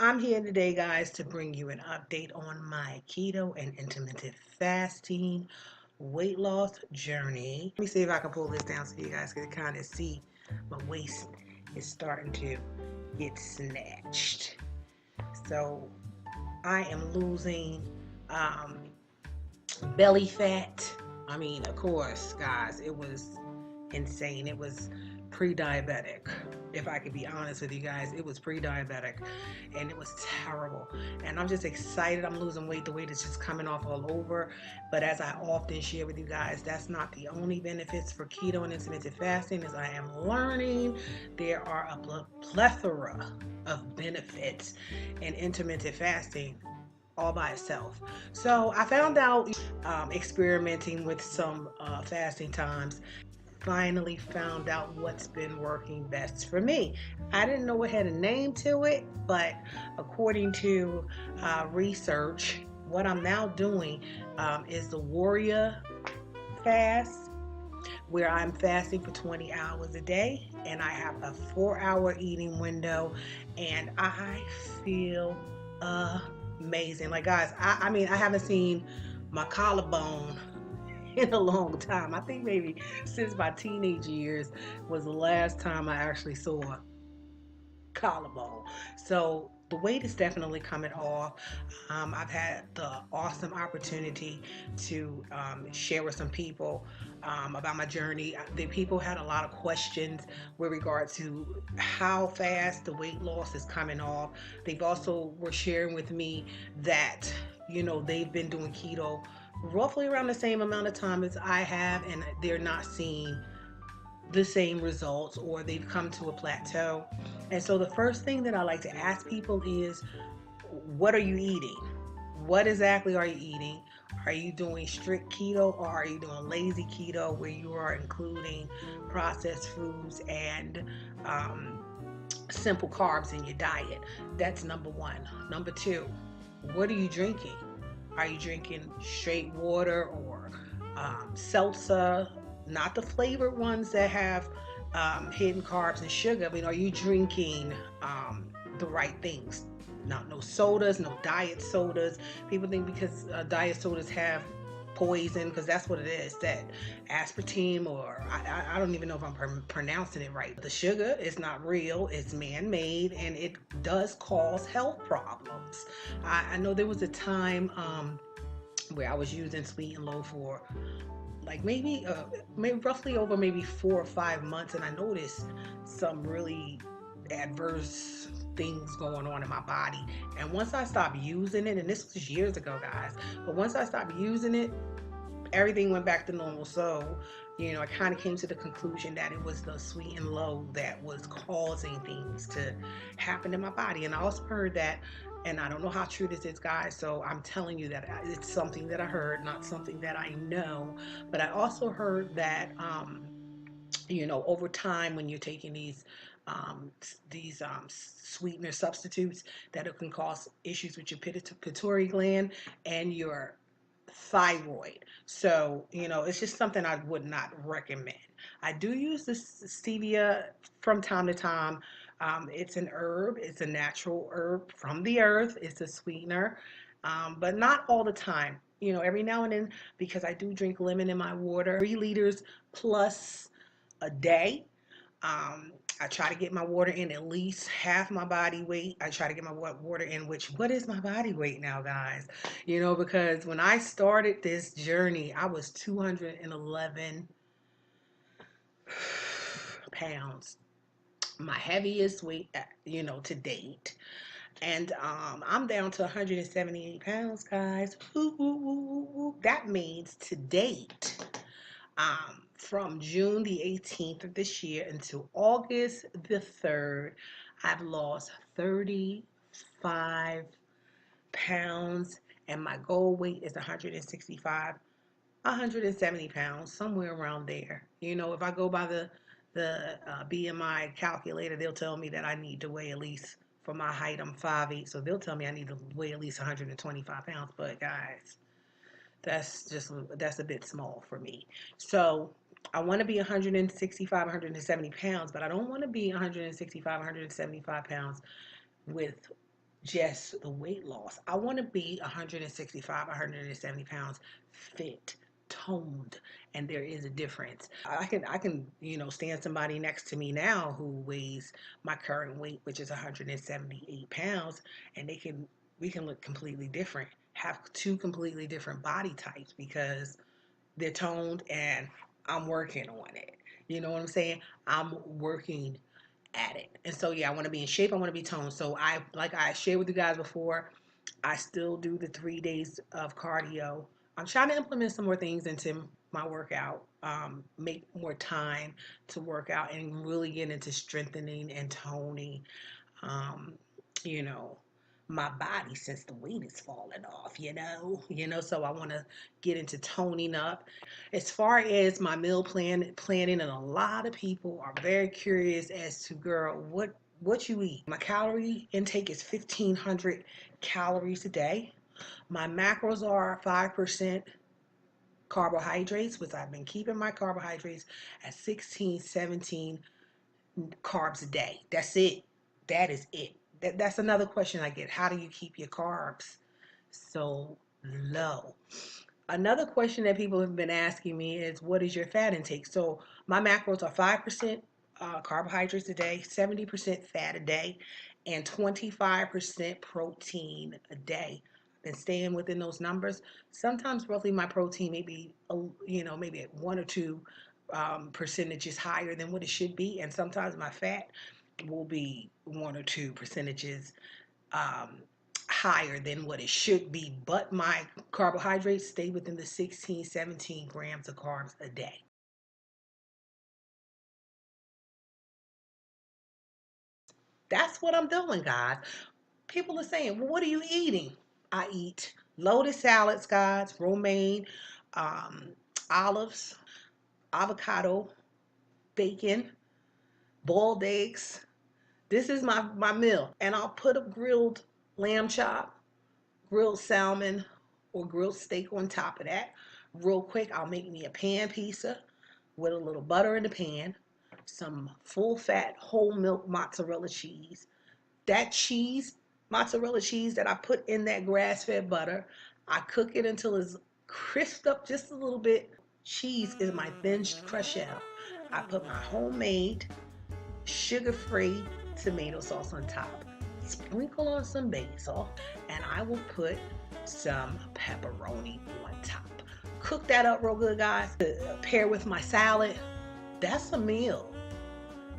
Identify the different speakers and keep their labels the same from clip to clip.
Speaker 1: I'm here today, guys, to bring you an update on my keto and intermittent fasting weight loss journey. Let me see if I can pull this down so you guys can kind of see my waist is starting to get snatched. So I am losing um, belly fat. I mean, of course, guys, it was insane. It was pre-diabetic. If I could be honest with you guys, it was pre-diabetic and it was terrible. And I'm just excited. I'm losing weight. The weight is just coming off all over. But as I often share with you guys, that's not the only benefits for keto and intermittent fasting. As I am learning, there are a plethora of benefits in intermittent fasting all by itself. So I found out experimenting with some fasting times. Finally found out what's been working best for me. I didn't know it had a name to it, but according to research, what I'm now doing is the warrior fast, where I'm fasting for 20 hours a day and I have a 4-hour eating window, and I feel amazing. Like, guys, I mean, I haven't seen my collarbone in a long time. I think maybe since my teenage years was the last time I actually saw collarbone. So the weight is definitely coming off. I've had the awesome opportunity to share with some people about my journey. The people had a lot of questions with regard to how fast the weight loss is coming off. They've also were sharing with me that they've been doing keto roughly around the same amount of time as I have, and they're not seeing the same results, or they've come to a plateau. And so the first thing that I like to ask people is, what are you eating? What exactly are you eating? Are you doing strict keto, or are you doing lazy keto, where you are including processed foods and simple carbs in your diet? That's number one. Number two, what are you drinking? Are you drinking straight water or seltzer? Not the flavored ones that have hidden carbs and sugar. I mean, are you drinking the right things? No sodas, no diet sodas. People think because diet sodas have poison, because that's what it is, that aspartame, or I don't even know if I'm pronouncing it right. The sugar is not real, it's man-made, and it does cause health problems. I know there was a time where I was using sweet and low for like maybe roughly over maybe 4 or 5 months, and I noticed some really adverse things going on in my body. And once I stopped using it, and this was years ago, guys, but once I stopped using it, everything went back to normal. So, I kind of came to the conclusion that it was the sweet and low that was causing things to happen in my body. And I also heard that, and I don't know how true this is, guys, so I'm telling you that it's something that I heard, not something that I know. But I also heard that, over time, when you're taking sweetener substitutes, that it can cause issues with your pituitary gland and your thyroid. So, it's just something I would not recommend. I do use this stevia from time to time. It's an herb, it's a natural herb from the earth, it's a sweetener, but not all the time. Every now and then, because I do drink lemon in my water, 3 liters plus a day. I try to get my water in at least half my body weight. I try to get my water in, which, what is my body weight now, guys? Because when I started this journey, I was 211 pounds. My heaviest weight, to date. And I'm down to 178 pounds, guys. Ooh, ooh, ooh, ooh. That means to date, from June the 18th of this year until August the 3rd, I've lost 35 pounds, and my goal weight is 165, 170 pounds, somewhere around there. If I go by the BMI calculator, they'll tell me that I need to weigh at least, for my height, I'm 5'8", so they'll tell me I need to weigh at least 125 pounds. But guys, that's a bit small for me. So I want to be 165, 170 pounds, but I don't want to be 165, 175 pounds with just the weight loss. I want to be 165, 170 pounds fit, toned, and there is a difference. I can, stand somebody next to me now who weighs my current weight, which is 178 pounds, and we can look completely different, have two completely different body types because they're toned and I'm working on it. You know what I'm saying? I'm working at it. And so yeah, I want to be in shape. I want to be toned. So like I shared with you guys before, I still do the 3 days of cardio. I'm trying to implement some more things into my workout, make more time to work out and really get into strengthening and toning, um, you know, my body since the weight is falling off, so I want to get into toning up. As far as my meal planning, and a lot of people are very curious as to, girl, what you eat. My calorie intake is 1,500 calories a day. My macros are 5% carbohydrates, which I've been keeping my carbohydrates at 16, 17 carbs a day. That's it. That is it. That's another question I get. How do you keep your carbs so low? Another question that people have been asking me is, what is your fat intake? So my macros are 5% carbohydrates a day, 70% fat a day, and 25% protein a day. I've been staying within those numbers. Sometimes roughly my protein may be, maybe at 1 or 2 percentages higher than what it should be, and sometimes my fat will be 1 or 2 percentages um, higher than what it should be, but my carbohydrates stay within the 16, 17 grams of carbs a day. That's what I'm doing, guys. People are saying, well, what are you eating? I eat loaded salads, guys, romaine, um, olives, avocado, bacon, boiled eggs. This is my meal. And I'll put a grilled lamb chop, grilled salmon, or grilled steak on top of that. Real quick, I'll make me a pan pizza with a little butter in the pan, some full fat whole milk mozzarella cheese. That cheese, mozzarella cheese that I put in that grass fed butter, I cook it until it's crisped up just a little bit. Cheese is my thin crushed shell. I put my homemade sugar-free tomato sauce on top. Sprinkle on some basil, and I will put some pepperoni on top. Cook that up real good, guys. Pair with my salad. That's a meal.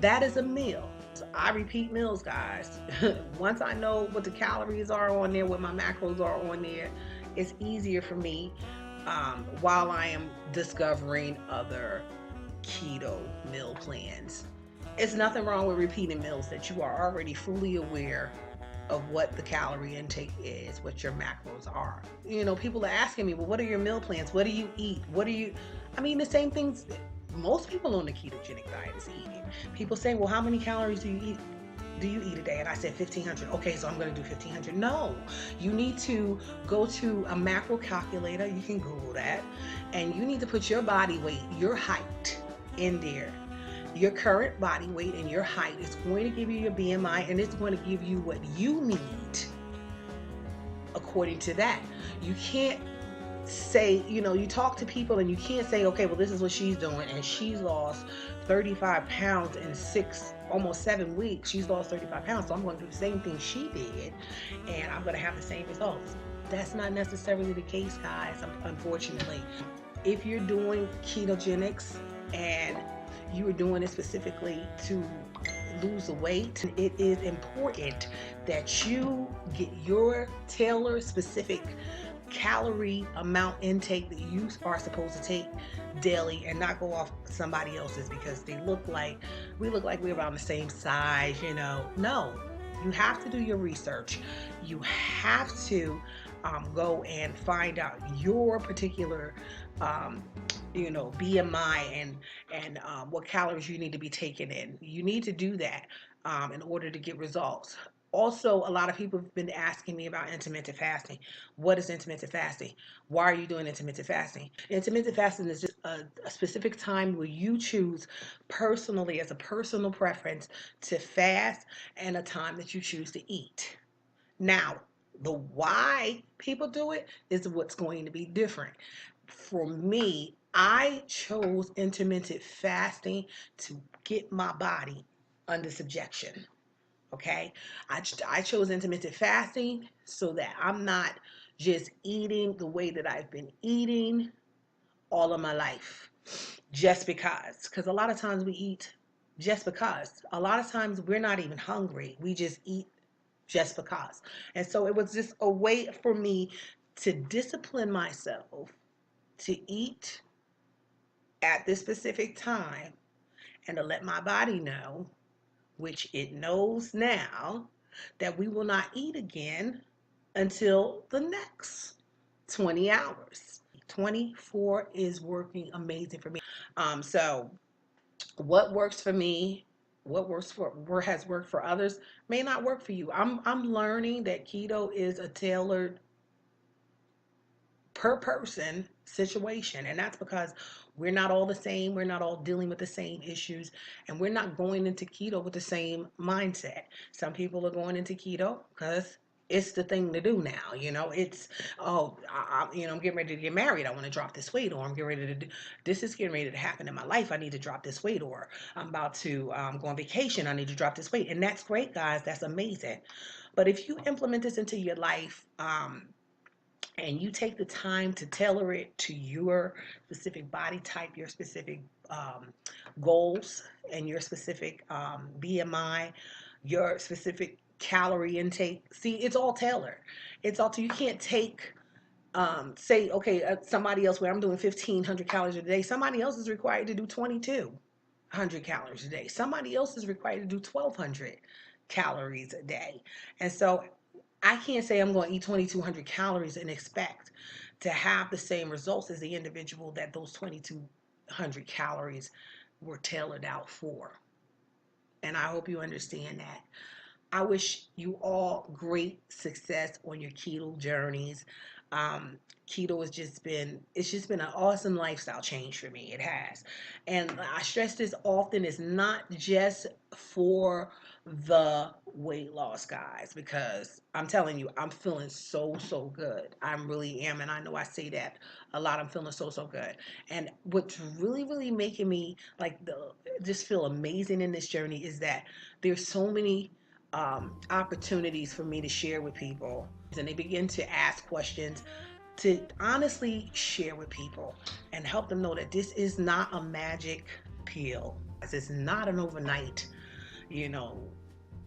Speaker 1: That is a meal. So I repeat meals, guys. Once I know what the calories are on there, what my macros are on there, it's easier for me while I am discovering other keto meal plans. It's nothing wrong with repeating meals that you are already fully aware of what the calorie intake is, what your macros are. People are asking me, well, what are your meal plans? What do you eat? The same things most people on the ketogenic diet is eating. People say, well, how many calories do you eat a day? And I said 1,500. Okay, so I'm going to do 1,500. No, you need to go to a macro calculator. You can Google that. And you need to put your body weight, your height in there. Your current body weight and your height is going to give you your BMI, and it's going to give you what you need according to that. You can't say, you talk to people and you can't say, okay, well, this is what she's doing, and she's lost 35 pounds in almost 7 weeks. She's lost 35 pounds, so I'm going to do the same thing she did, and I'm going to have the same results. That's not necessarily the case, guys, unfortunately. If you're doing ketogenics and you are doing it specifically to lose the weight, it is important that you get your tailored specific calorie amount intake that you are supposed to take daily, and not go off somebody else's because we look like we're around the same size. No, you have to do your research. You have to go and find out your particular BMI and what calories you need to be taking in. You need to do that in order to get results. Also, a lot of people have been asking me about intermittent fasting. What is intermittent fasting? Why are you doing intermittent fasting? Intermittent fasting is just a specific time where you choose personally, as a personal preference, to fast, and a time that you choose to eat. Now, the why people do it is what's going to be different. For me, I chose intermittent fasting to get my body under subjection. Okay, I chose intermittent fasting so that I'm not just eating the way that I've been eating all of my life just because a lot of times we eat just because. A lot of times we're not even hungry, we just eat just because. And so it was just a way for me to discipline myself to eat at this specific time and to let my body know, which it knows now, that we will not eat again until the next 20 hours. 24 is working amazing for me. So what works for me, what has worked for others may not work for you. I'm learning that keto is a tailored per person situation, and that's because we're not all the same, we're not all dealing with the same issues, and we're not going into keto with the same mindset. Some people are going into keto because it's the thing to do now. It's, oh, I'm getting ready to get married, I want to drop this weight, or I'm getting ready to do this, is getting ready to happen in my life, I need to drop this weight, or I'm about to go on vacation, I need to drop this weight. And that's great, guys, that's amazing. But if you implement this into your life, and you take the time to tailor it to your specific body type, your specific goals, and your specific BMI, your specific calorie intake. See, it's all tailored. It's all to, you can't take, say, okay, somebody else, where I'm doing 1,500 calories a day, somebody else is required to do 2,200 calories a day. Somebody else is required to do 1,200 calories a day. And so I can't say I'm going to eat 2,200 calories and expect to have the same results as the individual that those 2,200 calories were tailored out for. And I hope you understand that. I wish you all great success on your keto journeys. Keto it's just been an awesome lifestyle change for me. It has. And I stress this often, it's not just for the weight loss, guys, because I'm telling you, I'm feeling so good. I really am. And I know I say that a lot. I'm feeling so good. And what's really making me just feel amazing in this journey is that there's so many opportunities for me to share with people, and they begin to ask questions, to honestly share with people and help them know that this is not a magic pill. It's not an overnight, you know,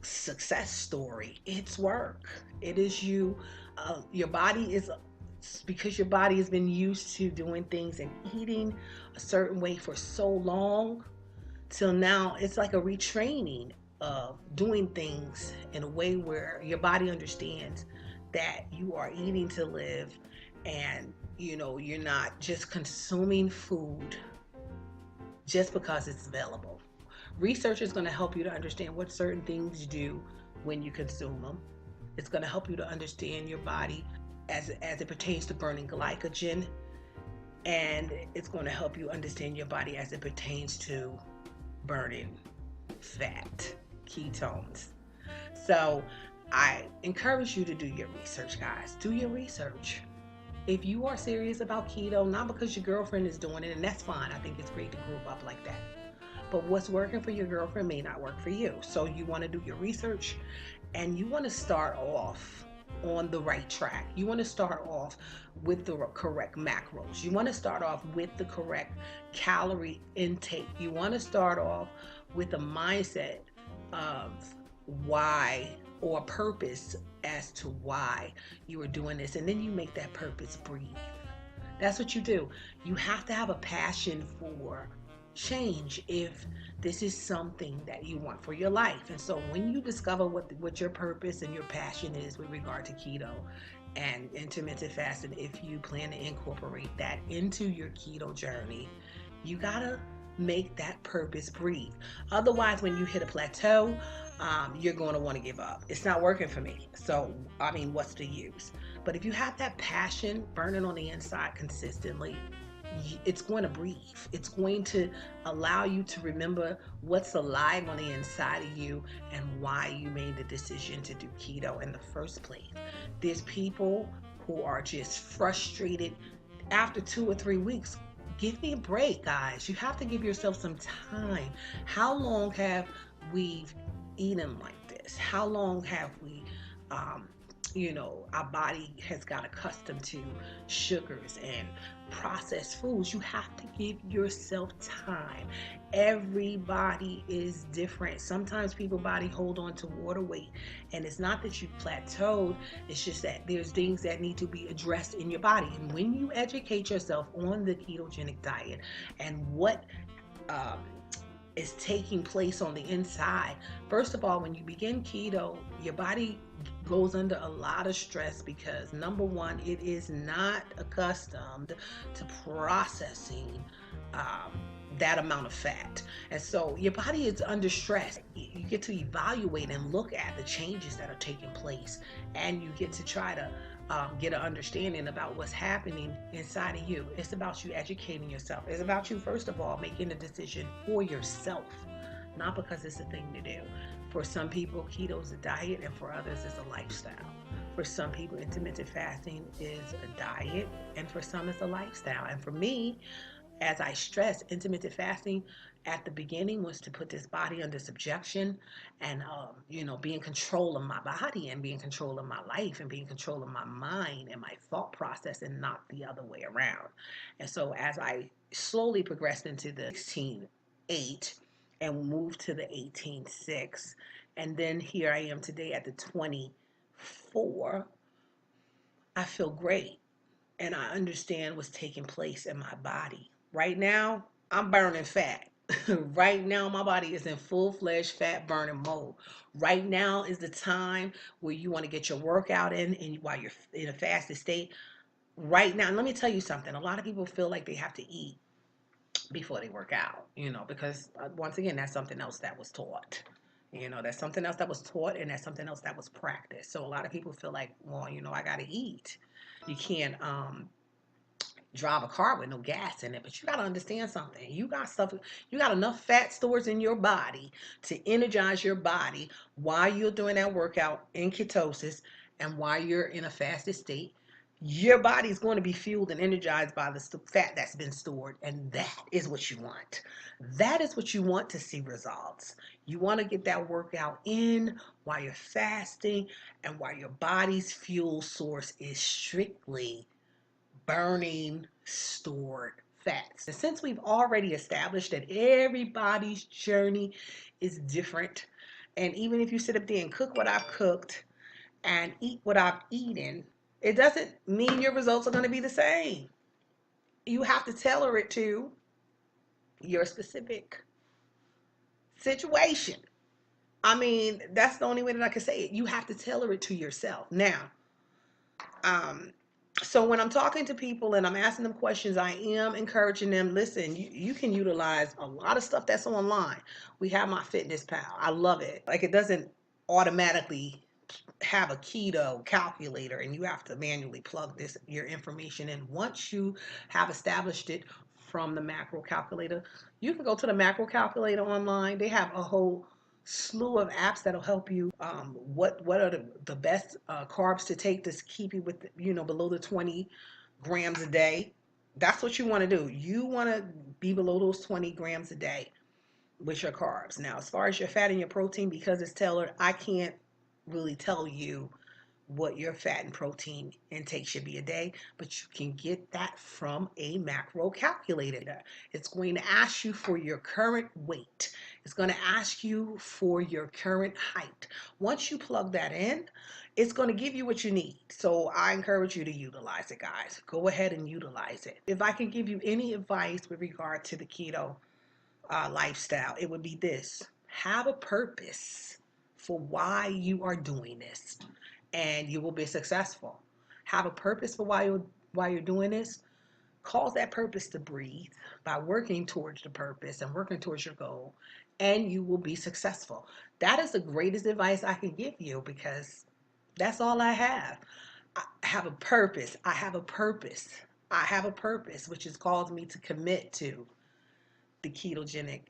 Speaker 1: success story. It's work. It is you. Your body is, because your body has been used to doing things and eating a certain way for so long, till now it's like a retraining of doing things in a way where your body understands that you are eating to live, and you're not just consuming food just because it's available. Research is going to help you to understand what certain things do when you consume them. It's going to help you to understand your body as it pertains to burning glycogen, and it's going to help you understand your body as it pertains to burning fat, ketones. So I encourage you to do your research, guys. Do your research. If you are serious about keto, not because your girlfriend is doing it, and that's fine. I think it's great to group up like that. But what's working for your girlfriend may not work for you. So you want to do your research, and you want to start off on the right track. You want to start off with the correct macros. You want to start off with the correct calorie intake. You want to start off with a mindset of why, or purpose as to why you are doing this. And then you make that purpose breathe. That's what you do. You have to have a passion for change if this is something that you want for your life. And so when you discover what your purpose and your passion is with regard to keto and intermittent fasting, if you plan to incorporate that into your keto journey, you gotta make that purpose breathe. Otherwise, when you hit a plateau, you're going to want to give up. It's not working for me. So, what's the use? But if you have that passion burning on the inside consistently, it's going to breathe. It's going to allow you to remember what's alive on the inside of you and why you made the decision to do keto in the first place. There's people who are just frustrated after 2 or 3 weeks. Give me a break, guys. You have to give yourself some time. How long have we eaten like this? How long have we our body has got accustomed to sugars and processed foods. You have to give yourself time. Everybody is different. Sometimes people body hold on to water weight, and it's not that you plateaued, it's just that there's things that need to be addressed in your body. And when you educate yourself on the ketogenic diet and what um, is taking place on the inside. First of all, when you begin keto, your body goes under a lot of stress because number one, it is not accustomed to processing um, that amount of fat. And so your body is under stress. You get to evaluate and look at the changes that are taking place, and you get to try to get an understanding about what's happening inside of you. It's about you educating yourself. It's about you, first of all, making a decision for yourself, not because it's a thing to do. For some people, keto is a diet, and for others, it's a lifestyle. For some people, intermittent fasting is a diet, and for some, it's a lifestyle. And for me, as I stress, intermittent fasting at the beginning was to put this body under subjection and, be in control of my body and be in control of my life and be in control of my mind and my thought process and not the other way around. And so as I slowly progressed into the 16.8 and moved to the 18.6, and then here I am today at the 24, I feel great and I understand what's taking place in my body. Right now, I'm burning fat. Right now, my body is in full-fledged fat burning mode. Right now is the time where you want to get your workout in and while you're in a fasted state. Right now, and let me tell you something. A lot of people feel like they have to eat before they work out, because once again, that's something else that was taught. That's something else that was taught and that's something else that was practiced. So a lot of people feel like, well, I got to eat. You can't drive a car with no gas in it, but you got to understand something. You got enough fat stores in your body to energize your body while you're doing that workout in ketosis and while you're in a fasted state. Your body's going to be fueled and energized by the fat that's been stored, and that is what you want. That is what you want to see results. You want to get that workout in while you're fasting and while your body's fuel source is strictly burning stored fats. And since we've already established that everybody's journey is different, and even if you sit up there and cook what I've cooked and eat what I've eaten, it doesn't mean your results are going to be the same. You have to tailor it to your specific situation. I mean, that's the only way that I can say it. You have to tailor it to yourself. Now, um, so when I'm talking to people and I'm asking them questions, I am encouraging them, listen, you can utilize a lot of stuff that's online. We have My Fitness Pal. I love it. Like, it doesn't automatically have a keto calculator and you have to manually plug your information in. Once you have established it from the macro calculator, you can go to the macro calculator online. They have a whole slew of apps that'll help you. What are the best carbs to take to keep you with below the 20 grams a day. That's what you want to do. You want to be below those 20 grams a day with your carbs. Now, as far as your fat and your protein, because it's tailored, I can't really tell you what your fat and protein intake should be a day, but you can get that from a macro calculator. It's going to ask you for your current weight. It's going to ask you for your current height. Once you plug that in, it's going to give you what you need. So I encourage you to utilize it, guys. Go ahead and utilize it. If I can give you any advice with regard to the keto lifestyle, it would be this: have a purpose for why you are doing this, and you will be successful. Have a purpose for why you're doing this. Cause that purpose to breathe by working towards the purpose and working towards your goal, and you will be successful. That is the greatest advice I can give you because that's all I have. I have a purpose. I have a purpose. I have a purpose, which has caused me to commit to the ketogenic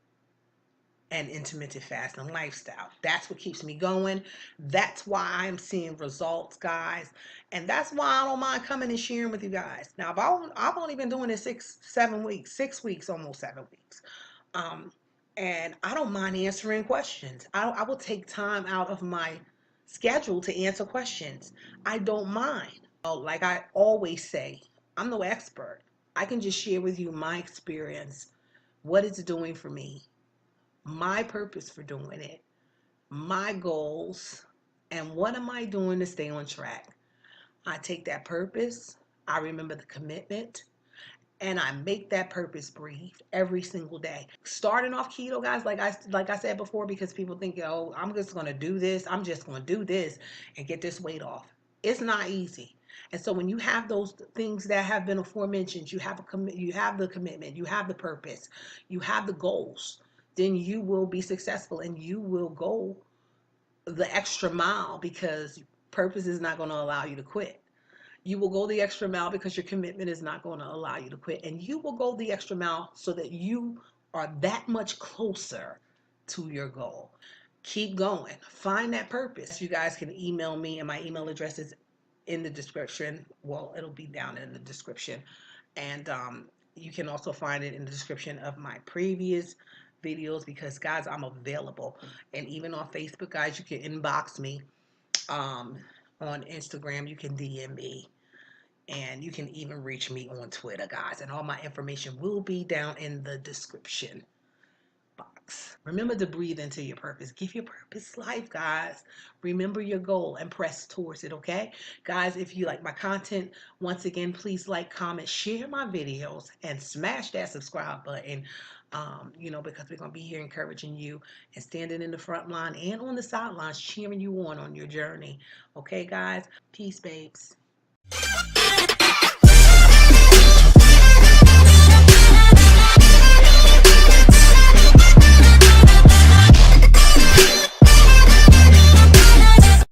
Speaker 1: and intermittent fasting lifestyle. That's what keeps me going. That's why I'm seeing results, guys. And that's why I don't mind coming and sharing with you guys. Now, I've only been doing this 6 weeks, 6 weeks, almost 7 weeks. Um, and I don't mind answering questions. I will take time out of my schedule to answer questions. I don't mind. Like I always say, I'm no expert. I can just share with you my experience, what it's doing for me, my purpose for doing it, my goals, and what am I doing to stay on track. I take that purpose, I remember the commitment, and I make that purpose breathe every single day. Starting off keto, guys, like I said before, because people think, oh, I'm just gonna do this, I'm just gonna do this and get this weight off. It's not easy. And so when you have those things that have been aforementioned, you have you have the commitment, you have the purpose, you have the goals, then you will be successful and you will go the extra mile, because purpose is not going to allow you to quit. You will go the extra mile because your commitment is not going to allow you to quit. And you will go the extra mile so that you are that much closer to your goal. Keep going. Find that purpose. You guys can email me, and my email address is in the description. Well, it'll be down in the description. And you can also find it in the description of my previous videos, because, guys, I'm available. And even on Facebook, guys, you can inbox me. On Instagram, you can DM me. And you can even reach me on Twitter, guys. And all my information will be down in the description box. Remember to breathe into your purpose. Give your purpose life, guys. Remember your goal and press towards it, okay? Guys, if you like my content, once again, please like, comment, share my videos, and smash that subscribe button. Because we're going to be here encouraging you and standing in the front line and on the sidelines, cheering you on your journey. Okay, guys? Peace, babes.